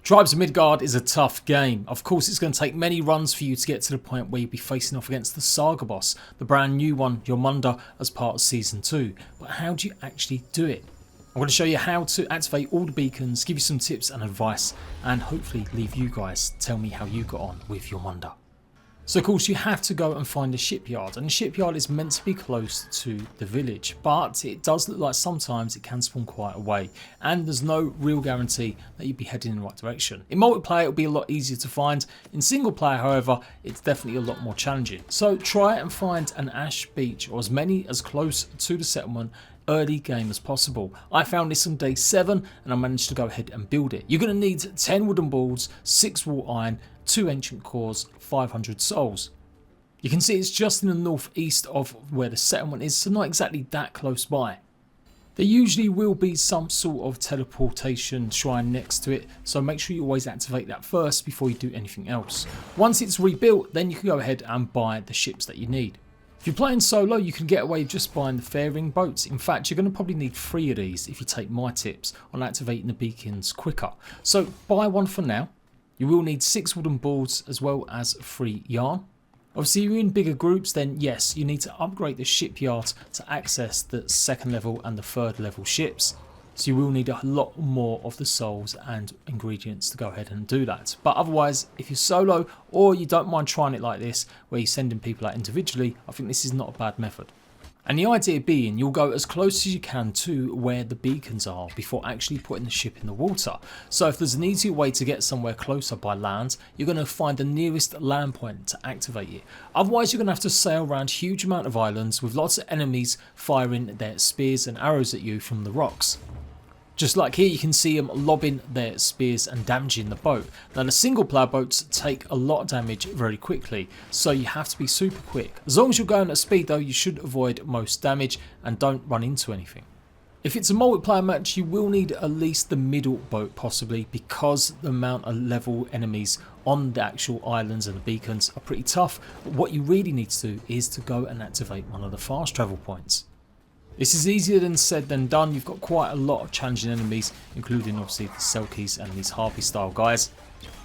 Tribes of Midgard is a tough game. Of course, it's going to take many runs for you to get to the point where you'll be facing off against the Saga boss, the brand new one, Jormungandr, as part of Season 2. But how do you actually do it? I'm going to show you how to activate all the beacons, give you some tips and advice, and hopefully leave you guys tell me how you got on with Jormungandr. So of course you have to go and find a shipyard, and the shipyard is meant to be close to the village, but it does look like sometimes it can spawn quite away, and there's no real guarantee that you'll be heading in the right direction. In multiplayer it'll be a lot easier to find, in single player however it's definitely a lot more challenging. So try and find an ash beach or as many as close to the settlement early game as possible. I found this on day 7 and I managed to go ahead and build it. You're going to need 10 wooden boards, 6 wrought iron, 2 ancient cores, 500 souls. You can see it's just in the northeast of where the settlement is, so not exactly that close by. There usually will be some sort of teleportation shrine next to it, so make sure you always activate that first before you do anything else. Once it's rebuilt, then you can go ahead and buy the ships that you need. If you're playing solo, you can get away just buying the fairing boats. In fact, you're going to probably need 3 of these if you take my tips on activating the beacons quicker. So buy one for now. You will need 6 wooden boards as well as 3 yarn. Obviously, if you're in bigger groups, then yes, you need to upgrade the shipyard to access the 2nd level and the 3rd level ships. So you will need a lot more of the souls and ingredients to go ahead and do that. But otherwise, if you're solo or you don't mind trying it like this, where you're sending people out individually, I think this is not a bad method. And the idea being, you'll go as close as you can to where the beacons are before actually putting the ship in the water. So if there's an easier way to get somewhere closer by land, you're going to find the nearest land point to activate it. Otherwise, you're going to have to sail around a huge amount of islands with lots of enemies firing their spears and arrows at you from the rocks. Just like here, you can see them lobbing their spears and damaging the boat. Now the single player boats take a lot of damage very quickly, so you have to be super quick. As long as you're going at speed though, you should avoid most damage and don't run into anything. If it's a multiplayer match, you will need at least the middle boat possibly, because the amount of level enemies on the actual islands and the beacons are pretty tough. But what you really need to do is to go and activate one of the fast travel points. This is easier than said than done. You've got quite a lot of challenging enemies, including obviously the Selkies and these Harpy style guys.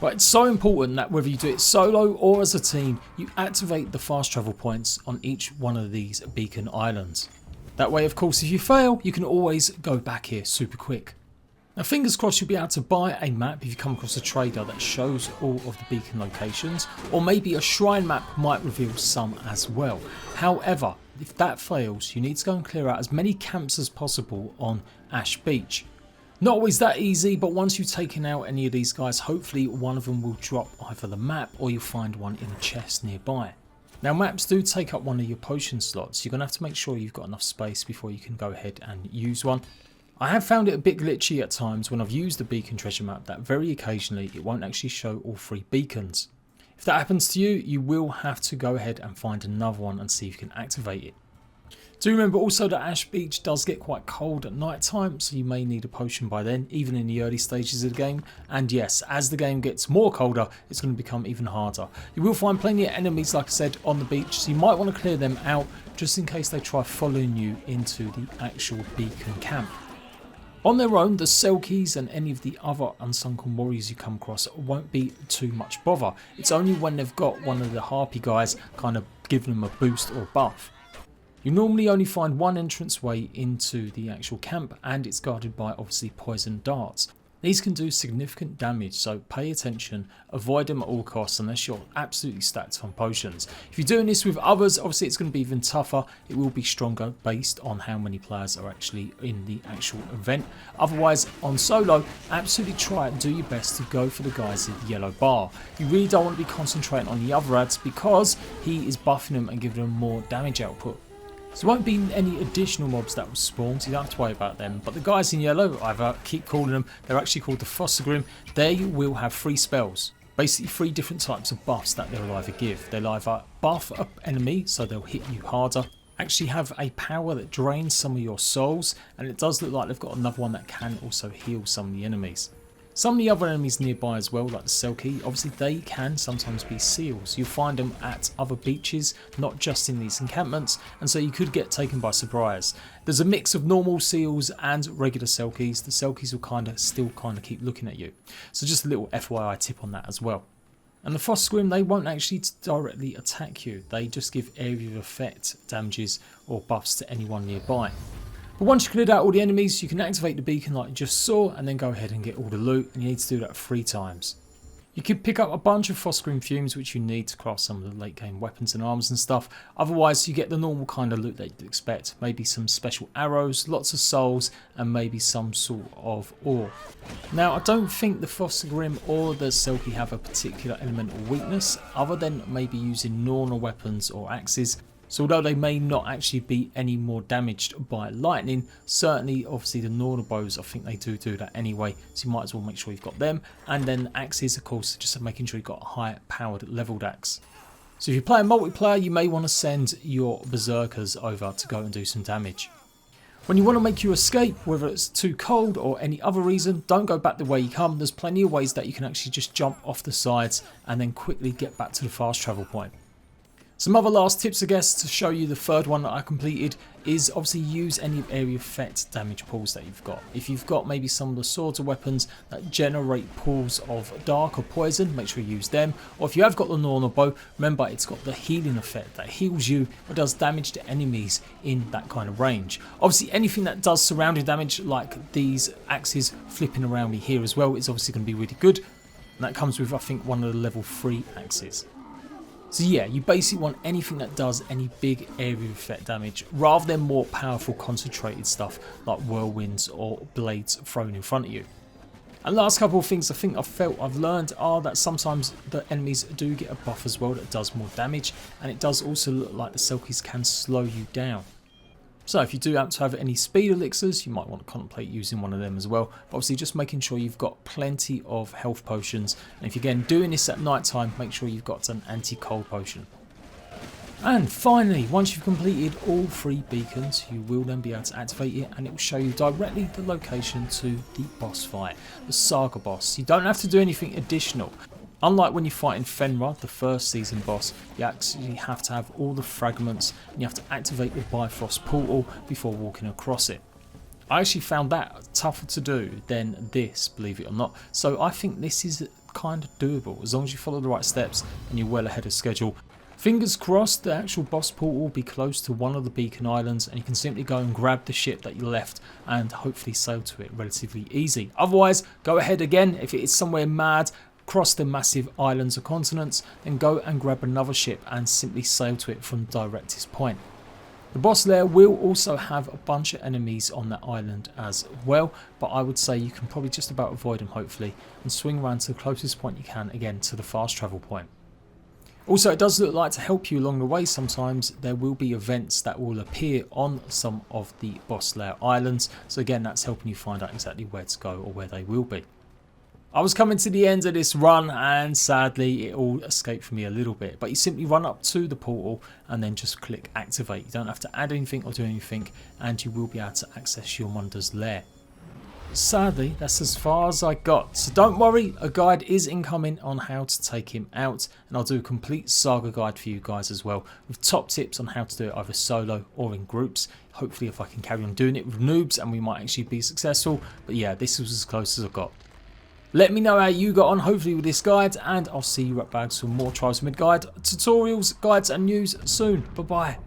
But it's so important that whether you do it solo or as a team, you activate the fast travel points on each one of these beacon islands. That way, of course, if you fail, you can always go back here super quick. Now fingers crossed you'll be able to buy a map if you come across a trader that shows all of the beacon locations, or maybe a shrine map might reveal some as well. However, if that fails, you need to go and clear out as many camps as possible on Ash Beach. Not always that easy, but once you've taken out any of these guys, hopefully one of them will drop either the map or you'll find one in a chest nearby. Now maps do take up one of your potion slots. You're going to have to make sure you've got enough space before you can go ahead and use one. I have found it a bit glitchy at times when I've used the beacon treasure map that very occasionally it won't actually show all 3 beacons. If that happens to you, you will have to go ahead and find another one and see if you can activate it. Do remember also that Ash Beach does get quite cold at night time, so you may need a potion by then, even in the early stages of the game. And yes, as the game gets more colder, it's going to become even harder. You will find plenty of enemies, like I said, on the beach, so you might want to clear them out just in case they try following you into the actual beacon camp. On their own, the Selkies and any of the other unsunken warriors you come across won't be too much bother. It's only when they've got one of the Harpy guys kind of giving them a boost or buff. You normally only find one entrance way into the actual camp, and it's guarded by obviously poison darts. These can do significant damage, so pay attention, avoid them at all costs unless you're absolutely stacked on potions. If you're doing this with others, obviously it's going to be even tougher. It will be stronger based on how many players are actually in the actual event. Otherwise, on solo, absolutely try and do your best to go for the guys at the yellow bar. You really don't want to be concentrating on the other ads because he is buffing them and giving them more damage output. So there won't be any additional mobs that will spawn, so you don't have to worry about them. But the guys in yellow, I keep calling them, they're actually called the Fossagrim. They will have 3 spells. Basically 3 different types of buffs that they'll either give. They'll either buff an enemy, so they'll hit you harder. Actually have a power that drains some of your souls. And it does look like they've got another one that can also heal some of the enemies. Some of the other enemies nearby as well, like the Selkie, obviously they can sometimes be seals. You'll find them at other beaches, not just in these encampments, and so you could get taken by surprise. There's a mix of normal seals and regular Selkies. The Selkies will still keep looking at you. So just a little FYI tip on that as well. And the Frost Scrim, they won't actually directly attack you. They just give area of effect damages or buffs to anyone nearby. But once you cleared out all the enemies, you can activate the beacon like you just saw and then go ahead and get all the loot, and you need to do that 3 times. You could pick up a bunch of Frost Scrim fumes which you need to craft some of the late game weapons and armors and stuff. Otherwise you get the normal kind of loot that you'd expect. Maybe some special arrows, lots of souls, and maybe some sort of ore. Now I don't think the Frost Scrim or the Selkie have a particular elemental weakness other than maybe using normal weapons or axes. So although they may not actually be any more damaged by lightning, certainly obviously the normal bows, I think they do that anyway, so you might as well make sure you've got them. And then axes, of course, just making sure you've got a high powered leveled axe. So if you're playing multiplayer, you may want to send your berserkers over to go and do some damage. When you want to make your escape, whether it's too cold or any other reason, don't go back the way you come. There's plenty of ways that you can actually just jump off the sides and then quickly get back to the fast travel point. Some other last tips, I guess, to show you the third one that I completed is obviously use any area effect damage pools that you've got. If you've got maybe some of the swords or weapons that generate pools of dark or poison, make sure you use them. Or if you have got the normal bow, remember it's got the healing effect that heals you or does damage to enemies in that kind of range. Obviously anything that does surrounding damage, like these axes flipping around me here as well, is obviously going to be really good. And that comes with, I think, one of the level 3 axes. So yeah, you basically want anything that does any big area effect damage rather than more powerful concentrated stuff like whirlwinds or blades thrown in front of you. And last couple of things I think I've learned are that sometimes the enemies do get a buff as well that does more damage, and it does also look like the Selkies can slow you down. So if you do happen to have any speed elixirs, you might want to contemplate using one of them as well. But obviously just making sure you've got plenty of health potions. And if you're again doing this at night time, make sure you've got an anti-cold potion. And finally, once you've completed all 3 beacons, you will then be able to activate it and it will show you directly the location to the boss fight, the Saga boss. You don't have to do anything additional. Unlike when you fight in Fenrir, the first season boss, you actually have to have all the fragments and you have to activate the Bifrost portal before walking across it. I actually found that tougher to do than this, believe it or not, so I think this is kind of doable as long as you follow the right steps and you're well ahead of schedule. Fingers crossed the actual boss portal will be close to one of the beacon islands and you can simply go and grab the ship that you left and hopefully sail to it relatively easy. Otherwise, go ahead again if it is somewhere mad, cross the massive islands or continents, then go and grab another ship and simply sail to it from directest point. The boss lair will also have a bunch of enemies on that island as well, but I would say you can probably just about avoid them hopefully and swing around to the closest point you can, again to the fast travel point. Also, it does look like to help you along the way sometimes there will be events that will appear on some of the boss lair islands, so again that's helping you find out exactly where to go or where they will be. I was coming to the end of this run and sadly it all escaped from me a little bit, but you simply run up to the portal and then just click activate. You don't have to add anything or do anything and you will be able to access your Munda's lair. Sadly, that's as far as I got, so don't worry, a guide is incoming on how to take him out and I'll do a complete saga guide for you guys as well with top tips on how to do it either solo or in groups. Hopefully if I can carry on doing it with noobs and we might actually be successful, but yeah, this was as close as I got. Let me know how you got on hopefully with this guide and I'll see you at back for more Trials of Midgard tutorials, guides and news soon. Bye bye.